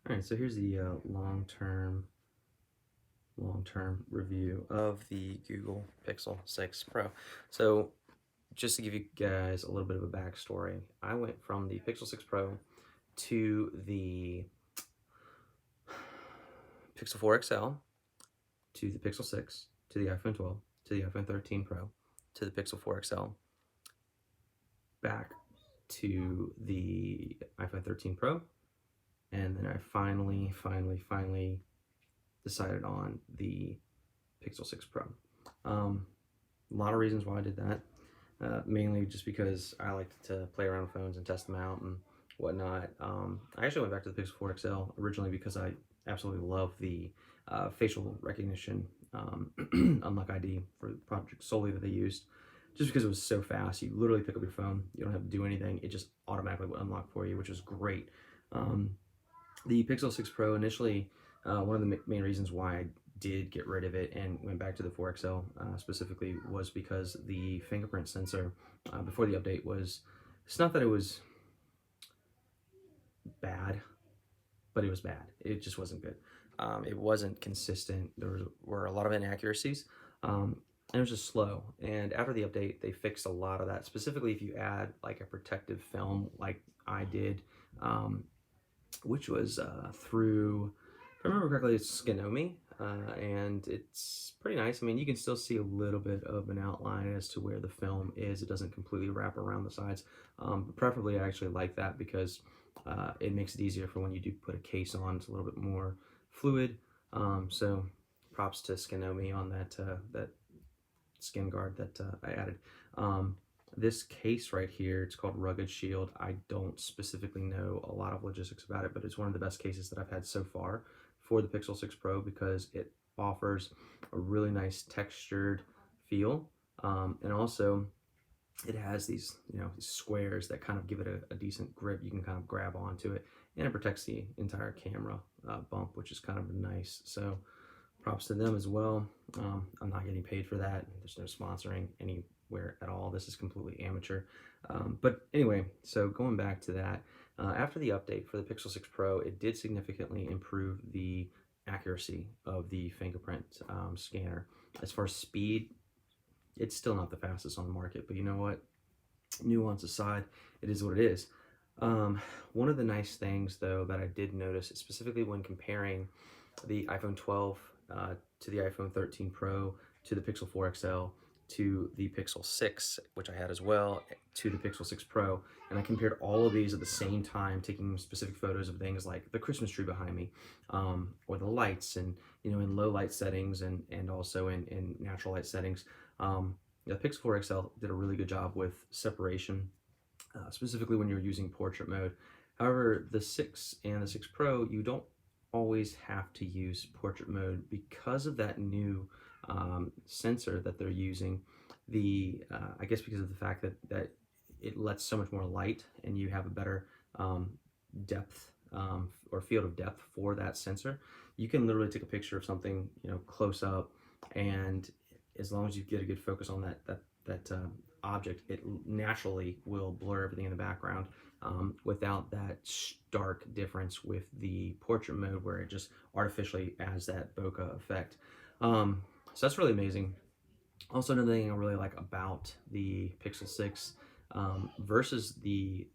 All right, so here's the long-term review of the Google Pixel 6 Pro. So just to give you guys a little bit of a backstory, I went from the Pixel 6 Pro to the Pixel 4 XL to the Pixel 6 to the iPhone 12 to the iPhone 13 Pro to the Pixel 4 XL back to the iPhone 13 Pro, and then I finally decided on the Pixel 6 Pro. A lot of reasons why I did that. Mainly just because I like to play around with phones and test them out and whatnot. I actually went back to the Pixel 4 XL originally because I absolutely love the facial recognition unlock ID for the project solely that they used. Just because it was so fast, you literally pick up your phone, you don't have to do anything, it just automatically would unlock for you, which was great. Um, the Pixel 6 Pro initially, one of the main reasons why I did get rid of it and went back to the 4XL specifically was because the fingerprint sensor before the update was, it's not that it was bad, but it was bad. It just wasn't good. It wasn't consistent. Were a lot of inaccuracies. And it was just slow. And after the update, they fixed a lot of that. Specifically, if you add like a protective film, like I did, which was through, if I remember correctly, it's Skinomi, and it's pretty nice. I mean, you can still see a little bit of an outline as to where the film is. It doesn't completely wrap around the sides. But preferably, I actually like that because it makes it easier for when you do put a case on. It's a little bit more fluid. So props to Skinomi on that skin guard that I added. This case right here, it's called Rugged Shield. I don't specifically know a lot of logistics about it, but it's one of the best cases that I've had so far for the Pixel 6 Pro because it offers a really nice textured feel. And also it has these, these squares that kind of give it a decent grip. You can kind of grab onto it, and it protects the entire camera bump, which is kind of nice. So props to them as well. I'm not getting paid for that. There's no sponsoring anywhere at all. This is completely amateur. But anyway, so going back to that, after the update for the Pixel 6 Pro, it did significantly improve the accuracy of the fingerprint scanner. As far as speed, it's still not the fastest on the market, but you know what? Nuance aside, it is what it is. One of the nice things, though, that I did notice, specifically when comparing the iPhone 12 to the iPhone 13 Pro to the Pixel 4 XL to the Pixel 6, which I had as well, to the Pixel 6 Pro, and I compared all of these at the same time, taking specific photos of things like the Christmas tree behind me, or the lights, and in low light settings and also in natural light settings. The Pixel 4 XL did a really good job with separation, specifically when you're using portrait mode. However, the 6 and the 6 Pro, you don't always have to use portrait mode because of that new sensor that they're using. I guess because of the fact that it lets so much more light and you have a better depth or field of depth for that sensor. You can literally take a picture of something close up, and as long as you get a good focus on that object, it naturally will blur everything in the background without that stark difference with the portrait mode where it just artificially adds that bokeh effect. So that's really amazing. Also, another thing I really like about the Pixel 6 versus the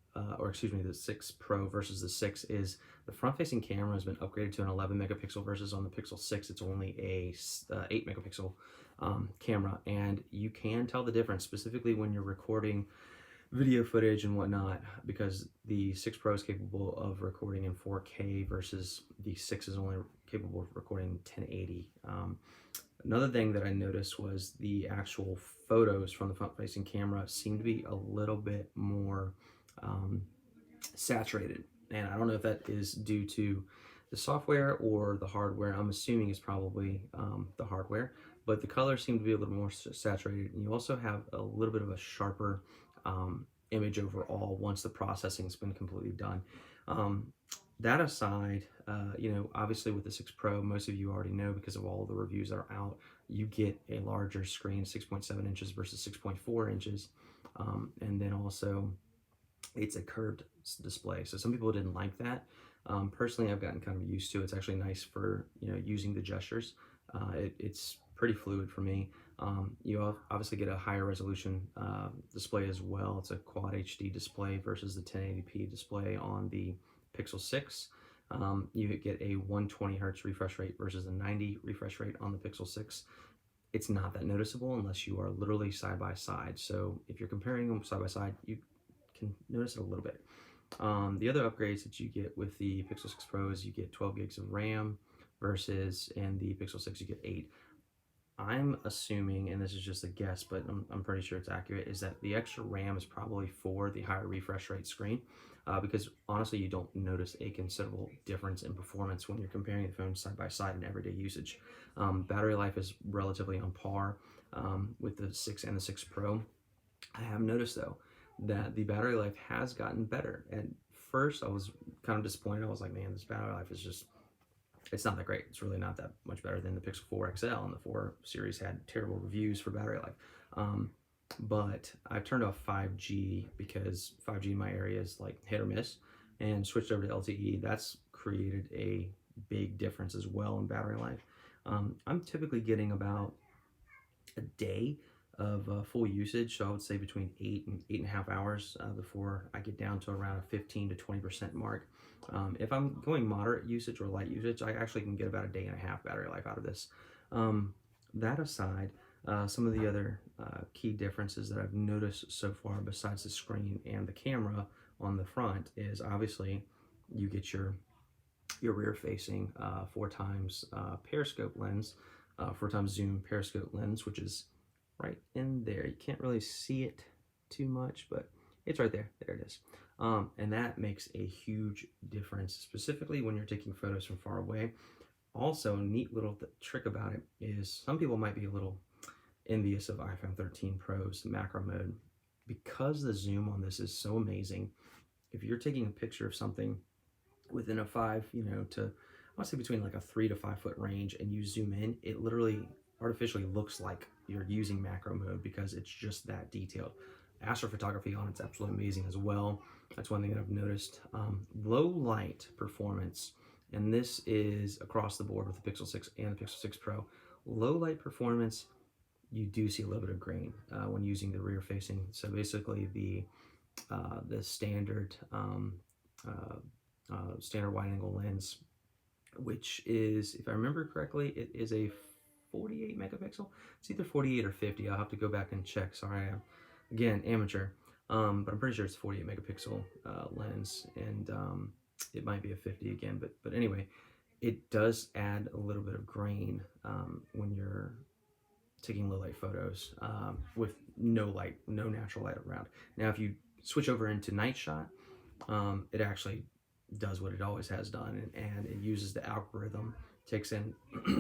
6 Pro versus the 6 is the front-facing camera has been upgraded to an 11 megapixel versus on the Pixel 6 it's only a 8 megapixel camera, and you can tell the difference specifically when you're recording video footage and whatnot, because the 6 Pro is capable of recording in 4K versus the 6 is only capable of recording 1080. Another thing that I noticed was the actual photos from the front-facing camera seem to be a little bit more saturated, and I don't know if that is due to the software or the hardware. I'm assuming it's probably the hardware, but the colors seem to be a little more saturated, and you also have a little bit of a sharper image overall once the processing's been completely done. That aside, obviously with the 6 Pro, most of you already know because of all the reviews that are out, you get a larger screen, 6.7 inches versus 6.4 inches. And then also it's a curved display. So some people didn't like that. Personally, I've gotten kind of used to it. It's actually nice for, using the gestures. It's pretty fluid for me. You obviously get a higher resolution display as well. It's a Quad HD display versus the 1080p display on the Pixel 6. You get a 120 hertz refresh rate versus a 90 refresh rate on the Pixel 6. It's not that noticeable unless you are literally side by side. So if you're comparing them side by side, you can notice it a little bit. The other upgrades that you get with the Pixel 6 Pro is you get 12 gigs of RAM versus in the Pixel 6 you get 8. I'm assuming, and this is just a guess, but I'm pretty sure it's accurate, is that the extra RAM is probably for the higher refresh rate screen, because honestly, you don't notice a considerable difference in performance when you're comparing the phones side by side in everyday usage. Battery life is relatively on par with the 6 and the 6 Pro. I have noticed, though, that the battery life has gotten better. At first, I was kind of disappointed. I was like, man, this battery life is just, it's not that great. It's really not that much better than the Pixel 4 XL, and the 4 series had terrible reviews for battery life. But I've turned off 5G because 5G in my area is like hit or miss, and switched over to LTE. That's created a big difference as well in battery life. I'm typically getting about a day of full usage, so I would say between 8 and 8.5 hours before I get down to around a 15 to 20% mark. If I'm going moderate usage or light usage, I actually can get about a day and a half battery life out of this. That aside, some of the other key differences that I've noticed so far besides the screen and the camera on the front is obviously you get your rear facing 4x periscope lens, 4x zoom periscope lens, which is right in there. You can't really see it too much, but it's right there. There it is. And that makes a huge difference, specifically when you're taking photos from far away. Also, a neat little trick about it is some people might be a little envious of iPhone 13 Pro's macro mode. Because the zoom on this is so amazing, if you're taking a picture of something within a 5, to, I want to say between like a 3 to 5 foot range, and you zoom in, it literally artificially looks like you're using macro mode because it's just that detailed. Astrophotography on it's absolutely amazing as well. That's one thing that I've noticed. Low light performance, and this is across the board with the Pixel 6 and the Pixel 6 Pro. Low light performance, you do see a little bit of grain when using the rear facing. So basically the standard standard wide angle lens, which is, if I remember correctly, it is a 48 megapixel. It's either 48 or 50. I'll have to go back and check. Sorry, I'm, again, amateur. But I'm pretty sure it's 48 megapixel lens, and it might be a 50 again. But anyway, it does add a little bit of grain when you're taking low light photos with no light, no natural light around. Now, if you switch over into night shot, it actually does what it always has done, and it uses the algorithm, takes in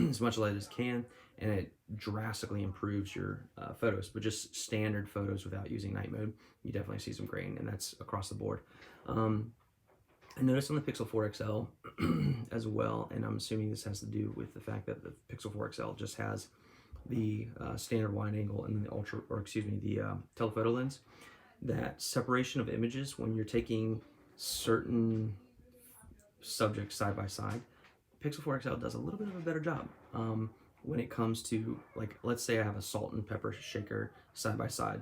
as much light as it can, and it drastically improves your photos. But just standard photos without using night mode, you definitely see some grain, and that's across the board. I noticed on the Pixel 4 XL as well, and I'm assuming this has to do with the fact that the Pixel 4 XL just has the standard wide angle and the telephoto lens. That separation of images when you're taking certain subjects side by side, Pixel 4 XL does a little bit of a better job when it comes to, like, let's say I have a salt and pepper shaker side by side.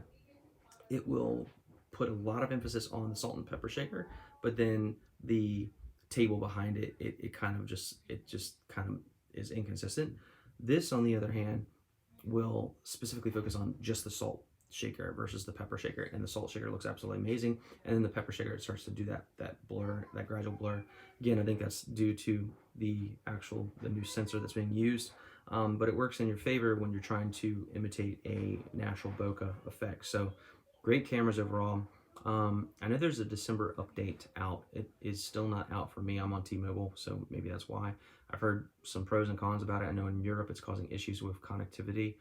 It will put a lot of emphasis on the salt and pepper shaker, but then the table behind it, it just kind of is inconsistent. This, on the other hand, will specifically focus on just the salt shaker versus the pepper shaker, and the salt shaker looks absolutely amazing, and then the pepper shaker, it starts to do that blur, that gradual blur. Again, I think that's due to the new sensor that's being used, but it works in your favor when you're trying to imitate a natural bokeh effect. So great cameras overall. I know there's a December update out. It is still not out for me. I'm on T-Mobile, so maybe that's why. I've heard some pros and cons about it. I know in Europe it's causing issues with connectivity,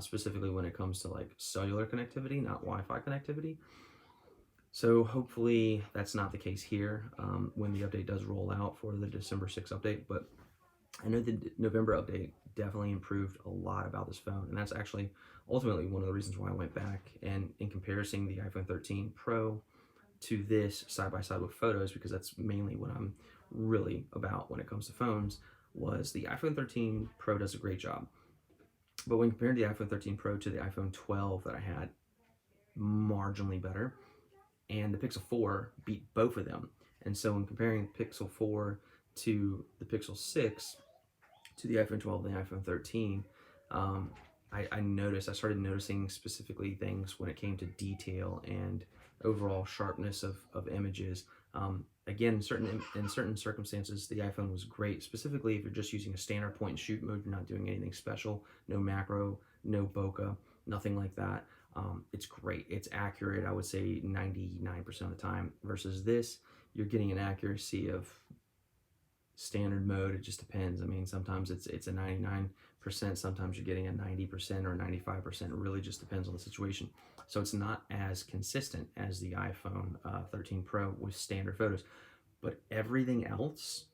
specifically when it comes to like cellular connectivity, not Wi-Fi connectivity. So hopefully that's not the case here when the update does roll out for the December 6th update. But I know the November update definitely improved a lot about this phone, and that's actually ultimately one of the reasons why I went back and in comparison the iPhone 13 Pro to this side by side with photos, because that's mainly what I'm really about when it comes to phones, was the iPhone 13 Pro does a great job. But when comparing the iPhone 13 Pro to the iPhone 12 that I had, marginally better. And the Pixel 4 beat both of them. And so when comparing Pixel 4 to the Pixel 6 to the iPhone 12 and the iPhone 13, I started noticing specifically things when it came to detail and overall sharpness of images. Again, in certain circumstances, the iPhone was great. Specifically, if you're just using a standard point and shoot mode, you're not doing anything special, no macro, no bokeh, nothing like that. It's great. It's accurate, I would say 99% of the time. Versus this, you're getting an accuracy of standard mode. It just depends. I mean, sometimes it's a 99%, sometimes you're getting a 90% or 95%. It really just depends on the situation. So it's not as consistent as the iPhone 13 Pro with standard photos, but everything else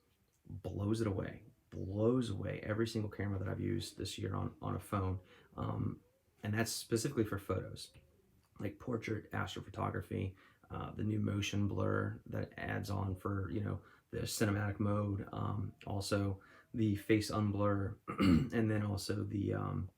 blows it away. Blows away every single camera that I've used this year on a phone. And that's specifically for photos, like portrait, astrophotography, the new motion blur that adds on for, the cinematic mode, also the face unblur, and then also the, I'm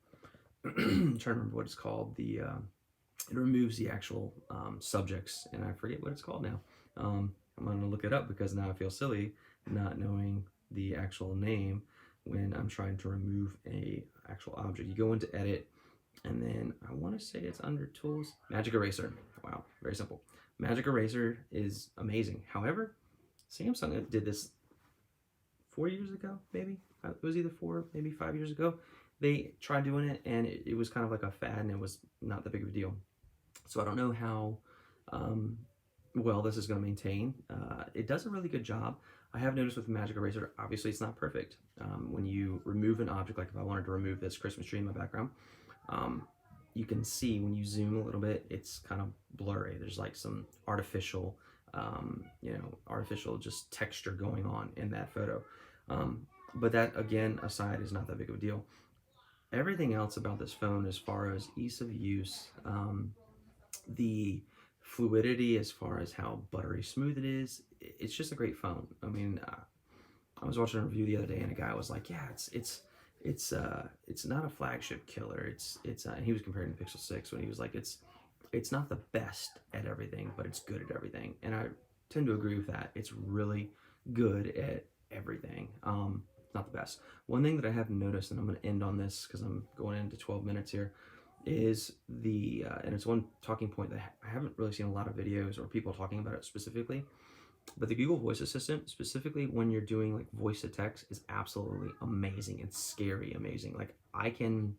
trying to remember what it's called, it removes the actual subjects, and I forget what it's called now. I'm going to look it up because now I feel silly not knowing the actual name when I'm trying to remove a actual object. You go into edit, and then I want to say it's under tools, Magic Eraser. Wow, very simple. Magic Eraser is amazing. However, Samsung did this 4 years ago, maybe. It was either 4, maybe 5 years ago. They tried doing it, and it was kind of like a fad, and it was not that big of a deal. So I don't know how well this is going to maintain. It does a really good job. I have noticed with Magic Eraser, obviously it's not perfect. When you remove an object, like if I wanted to remove this Christmas tree in my background, you can see when you zoom a little bit, it's kind of blurry. There's like some artificial, artificial just texture going on in that photo. But that, again, aside, is not that big of a deal. Everything else about this phone, as far as ease of use, the fluidity, as far as how buttery smooth it is, it's just a great phone. I mean, I was watching a review the other day, and a guy was like, "Yeah, it's not a flagship killer. And he was comparing the Pixel 6 when he was like, it's not the best at everything, but it's good at everything." And I tend to agree with that. It's really good at everything. Not the best. One thing that I have noticed, and I'm going to end on this because I'm going into 12 minutes here, is and it's one talking point that I haven't really seen a lot of videos or people talking about it specifically, but the Google Voice Assistant, specifically when you're doing like voice to text, is absolutely amazing. It's scary amazing. Like, I can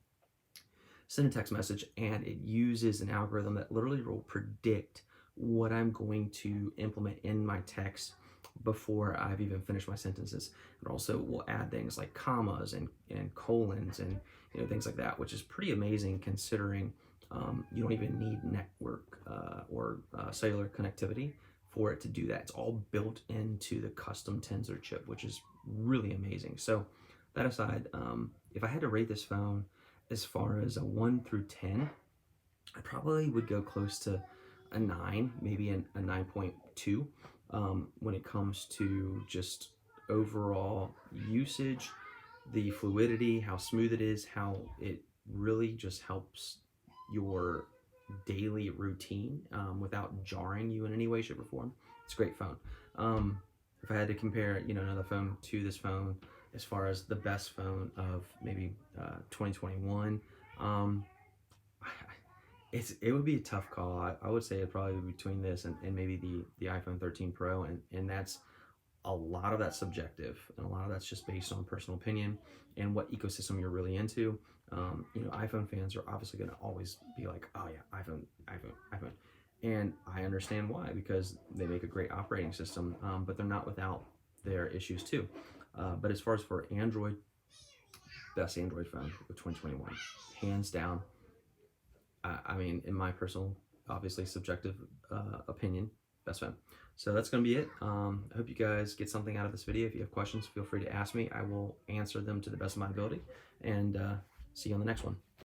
send a text message and it uses an algorithm that literally will predict what I'm going to implement in my text before I've even finished my sentences. It also will add things like commas and colons and things like that, which is pretty amazing considering you don't even need network or cellular connectivity for it to do that. It's all built into the custom Tensor chip, which is really amazing. So that aside, if I had to rate this phone as far as a 1 through 10, I probably would go close to a 9, maybe a 9.2 when it comes to just overall usage, the fluidity, how smooth it is, how it really just helps your daily routine without jarring you in any way, shape, or form. It's a great phone. If I had to compare, another phone to this phone as far as the best phone of maybe 2021, it would be a tough call. I would say it probably be between this and maybe the iPhone 13 Pro, and that's a lot of that's subjective, and a lot of that's just based on personal opinion and what ecosystem you're really into. iPhone fans are obviously going to always be like, "Oh yeah, iPhone, iPhone, iPhone," and I understand why, because they make a great operating system, but they're not without their issues too. But as far as for Android, best Android phone of 2021, hands down. I mean, in my personal, obviously subjective opinion, best phone. So that's going to be it. I hope you guys get something out of this video. If you have questions, feel free to ask me. I will answer them to the best of my ability. And see you on the next one.